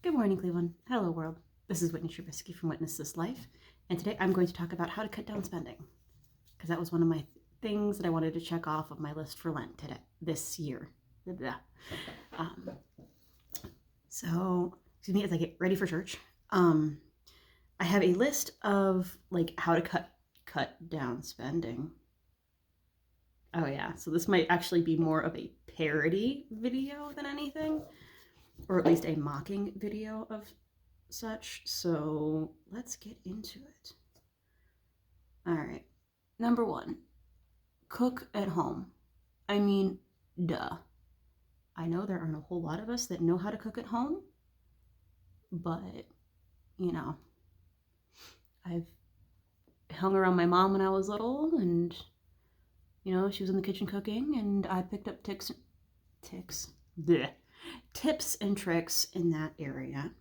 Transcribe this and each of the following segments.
Good morning, Cleveland. Hello, world. This is Whitney Trubisky from Witness This Life, and today I'm going to talk about how to cut down spending, because that was one of my things that I wanted to check off of my list for Lent this year. Excuse me, as I get ready for church, I have a list of how to cut down spending. Oh yeah, so this might actually be more of a parody video than anything, or at least a mocking video of such. So let's get into it. All right. Number 1, cook at home. I mean, duh. I know there aren't a whole lot of us that know how to cook at home, but I've hung around my mom when I was little, and she was in the kitchen cooking, and I picked up tips and tricks in that area.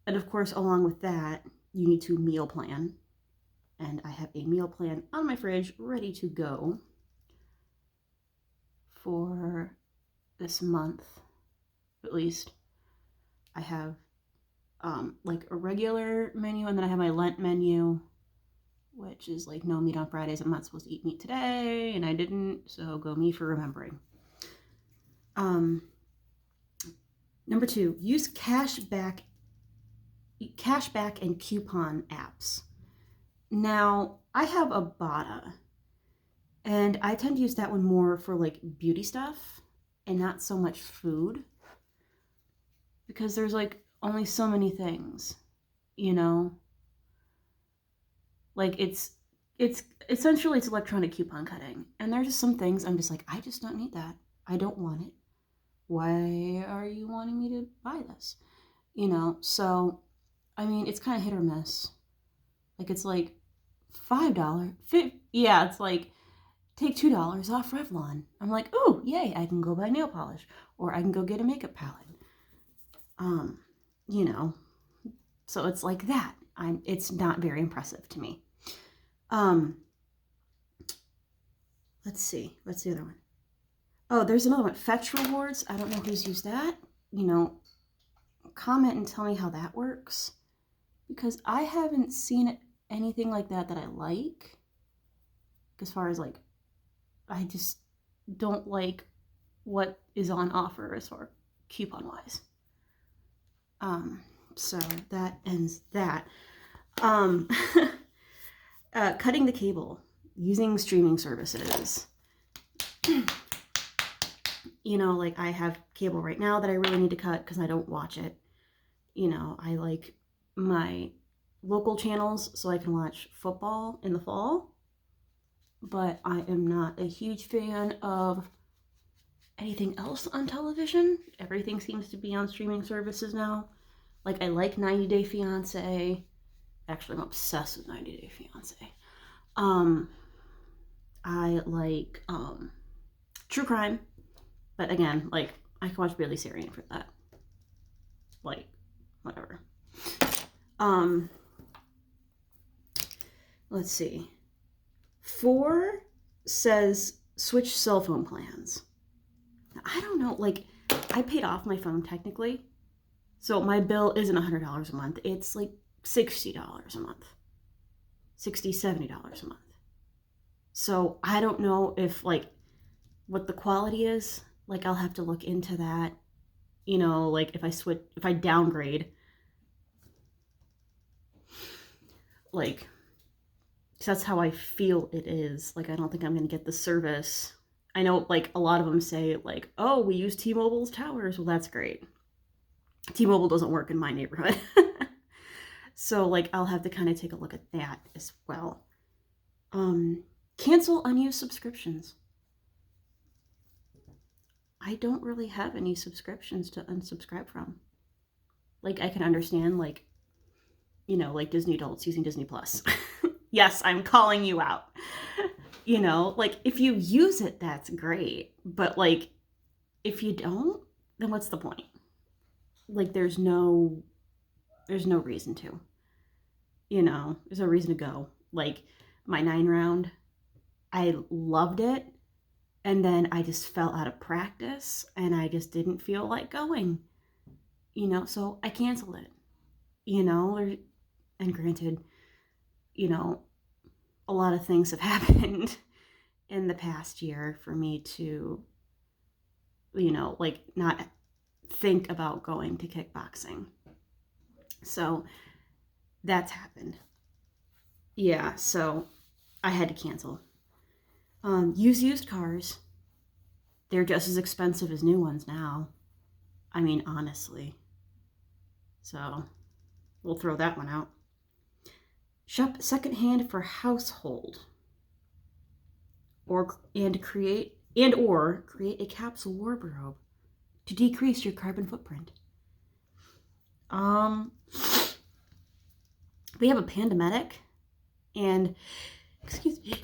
And of course, along with that, you need to meal plan. And I have a meal plan on my fridge ready to go for this month, at least. I have a regular menu, and then I have my Lent menu, which is no meat on Fridays. I'm not supposed to eat meat today, and I didn't, so go me for remembering. Number 2, use Cashback and coupon apps. Now, I have a Bada, and I tend to use that one more for beauty stuff and not so much food, because there's only so many things, it's essentially it's electronic coupon cutting, and there's just some things I'm just I just don't need that. I don't want it. Why are you wanting me to buy this? So I mean, it's kind of hit or miss. It's $5. Yeah, it's take $2 off Revlon. I'm ooh, yay, I can go buy nail polish, or I can go get a makeup palette. So it's that. It's not very impressive to me. Let's see. What's the other one? Oh, there's another one. Fetch rewards. I don't know who's used that. Comment and tell me how that works, because I haven't seen anything like that I like. As far as I just don't like what is on offer as far coupon wise. So that ends that. Cutting the cable, using streaming services. I have cable right now that I really need to cut because I don't watch it. I like my local channels so I can watch football in the fall, but I am not a huge fan of anything else on television. Everything seems to be on streaming services now. I like 90 Day Fiancé. Actually, I'm obsessed with 90 Day Fiancé. I like true crime, but again, I can watch Billy Sarian for that. Whatever. Let's see. 4 says switch cell phone plans. Now, I don't know, I paid off my phone technically, so my bill isn't $100 a month. It's $60 a month. $60, $70 a month. So I don't know if what the quality is. I'll have to look into that. If I downgrade, that's how I feel it is. I don't think I'm going to get the service. I know a lot of them say oh, we use T-Mobile's towers. Well, that's great. T-Mobile doesn't work in my neighborhood. So I'll have to kind of take a look at that as well. Cancel unused subscriptions. I don't really have any subscriptions to unsubscribe from. I can understand Disney adults using Disney Plus. Yes, I'm calling you out. If you use it, that's great. But if you don't, then what's the point? There's no reason to. There's no reason to go. My 9 round, I loved it. And then I just fell out of practice, and I just didn't feel like going. you know, so I canceled it, you know, and granted, you know, a lot of things have happened in the past year for me to, you know, like not think about going to kickboxing. So that's happened. Yeah, so I had to cancel. Used cars, they're just as expensive as new ones now. I mean, honestly. So we'll throw that one out. Shop secondhand for household, or create a capsule wardrobe to decrease your carbon footprint. Um, we have a pandemic, and excuse me,